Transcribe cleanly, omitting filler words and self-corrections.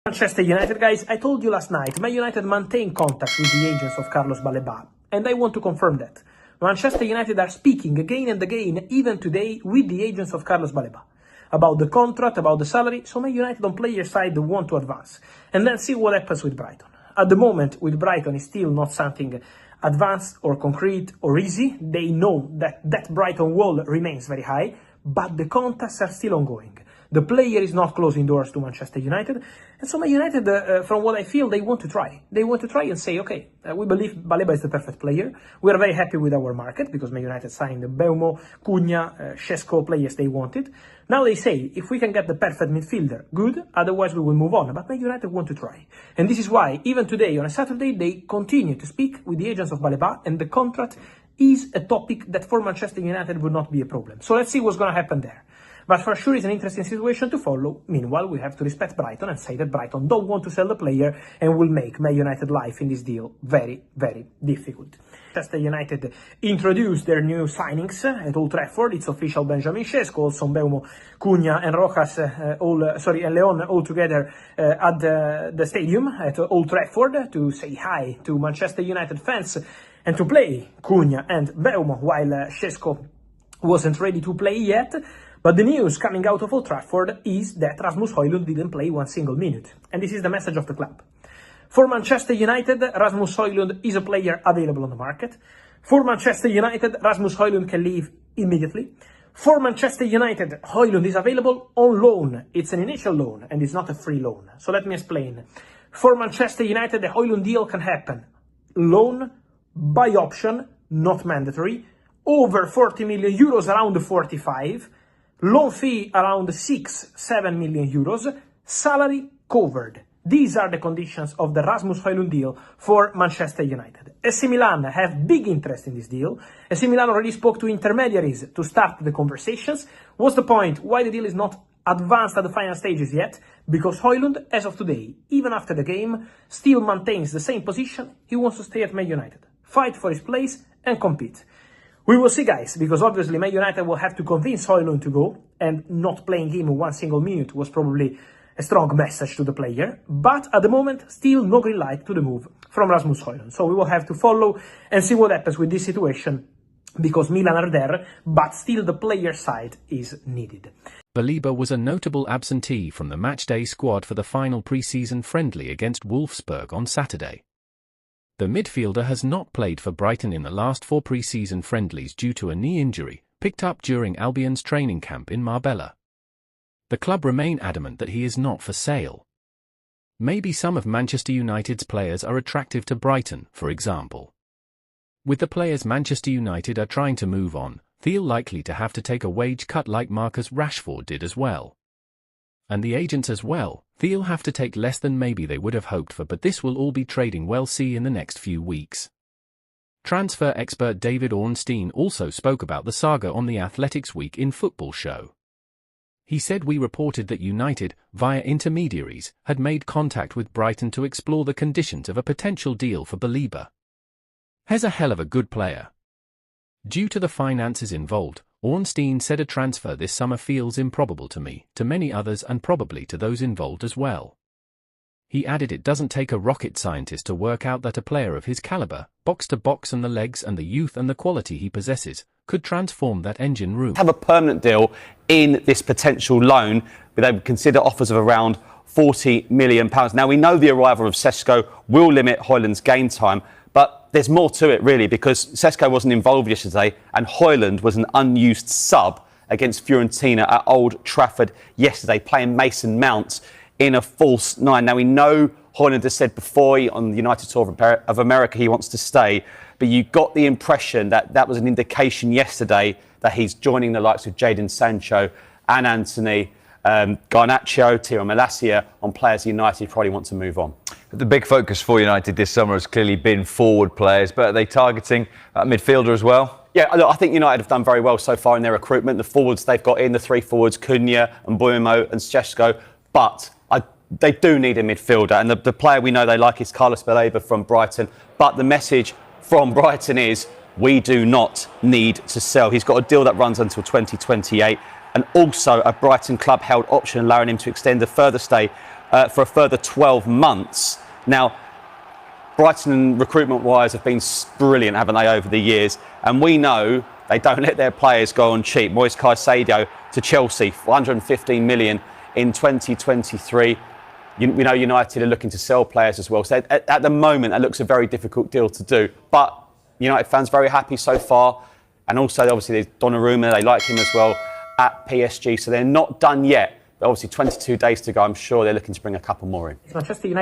Manchester United, guys, I told you last night, Man United maintain contact with the agents of Carlos Baleba, and I want to confirm that. Manchester United are speaking again and again, even today, with the agents of Carlos Baleba, about the contract, about the salary, so Man United on player side want to advance. And let's see what happens with Brighton. At the moment, with Brighton, it's still not something advanced or concrete or easy. They know that Brighton wall remains very high, but the contacts are still ongoing. The player is not closing doors to Manchester United. And so Man United, from what I feel, they want to try. They want to try and say, okay, we believe Baleba is the perfect player. We are very happy with our market because Man United signed Mbeumo, Cunha, Šeško, players they wanted. Now they say, if we can get the perfect midfielder, good, otherwise we will move on. But Man United want to try. And this is why, even today, on a Saturday, they continue to speak with the agents of Baleba, and the contract is a topic that for Manchester United would not be a problem. So let's see what's going to happen there. But for sure, it's an interesting situation to follow. Meanwhile, we have to respect Brighton and say that Brighton don't want to sell the player and will make Man United life in this deal very, very difficult. Manchester United introduced their new signings at Old Trafford. It's official: Benjamin Šeško, also Mbeumo, Cunha and Rojas, and Leon all together at the stadium at Old Trafford to say hi to Manchester United fans and to play Cunha and Mbeumo while Šeško wasn't ready to play yet. But the news coming out of Old Trafford is that Rasmus Hojlund didn't play one single minute. And this is the message of the club. For Manchester United, Rasmus Hojlund is a player available on the market. For Manchester United, Rasmus Hojlund can leave immediately. For Manchester United, Hojlund is available on loan. It's an initial loan and it's not a free loan. So let me explain. For Manchester United, the Hojlund deal can happen. Loan, by option, not mandatory. Over 40 million euros, around 45. Loan fee around 6-7 million euros, salary covered. These are the conditions of the Rasmus Hojlund deal for Manchester United. AC Milan have big interest in this deal. AC Milan already spoke to intermediaries to start the conversations. What's the point? Why the deal is not advanced at the final stages yet? Because Hojlund, as of today, even after the game, still maintains the same position. He wants to stay at Man United, fight for his place and compete. We will see, guys, because obviously Man United will have to convince Hojlund to go, and not playing him one single minute was probably a strong message to the player. But at the moment, still no green light to the move from Rasmus Hojlund. So we will have to follow and see what happens with this situation, because Milan are there, but still the player side is needed. Baleba was a notable absentee from the matchday squad for the final pre-season friendly against Wolfsburg on Saturday. The midfielder has not played for Brighton in the last 4 pre-season friendlies due to a knee injury, picked up during Albion's training camp in Marbella. The club remain adamant that he is not for sale. Maybe some of Manchester United's players are attractive to Brighton, for example. With the players Manchester United are trying to move on, they'll likely to have to take a wage cut like Marcus Rashford did as well. And the agents as well, they'll have to take less than maybe they would have hoped for, but this will all be trading well see in the next few weeks. Transfer expert David Ornstein also spoke about the saga on the Athletics Week in Football show. He said we reported that United, via intermediaries, had made contact with Brighton to explore the conditions of a potential deal for Baleba. He's a hell of a good player. Due to the finances involved, Ornstein said a transfer this summer feels improbable to me, to many others and probably to those involved as well. He added it doesn't take a rocket scientist to work out that a player of his caliber, box to box and the legs and the youth and the quality he possesses, could transform that engine room. Have a permanent deal in this potential loan, but they would consider offers of around £40 million. Now we know the arrival of Šeško will limit Hojlund's game time, but there's more to it really, because Šeško wasn't involved yesterday and Hojlund was an unused sub against Fiorentina at Old Trafford yesterday, playing Mason Mount in a false 9. Now we know Hojlund has said before on the United Tour of America he wants to stay, but you got the impression that that was an indication yesterday that he's joining the likes of Jadon Sancho and Anthony, Garnacho, Tiro Malacia on players United probably want to move on. The big focus for United this summer has clearly been forward players, but are they targeting a midfielder as well? Yeah, I think United have done very well so far in their recruitment. The forwards they've got in, the 3 forwards, Cunha and Mbeumo and Šeško, but they do need a midfielder, and the player we know they like is Carlos Baleba from Brighton, but the message from Brighton is we do not need to sell. He's got a deal that runs until 2028 and also a Brighton club held option allowing him to extend a further stay for a further 12 months. Now, Brighton, recruitment-wise, have been brilliant, haven't they, over the years? And we know they don't let their players go on cheap. Moise Caicedo to Chelsea, 115 million in 2023. We know United are looking to sell players as well. So at the moment, that looks a very difficult deal to do. But United fans very happy so far. And also, obviously, there's Donnarumma. They like him as well at PSG. So they're not done yet. But obviously, 22 days to go. I'm sure they're looking to bring a couple more in. Manchester United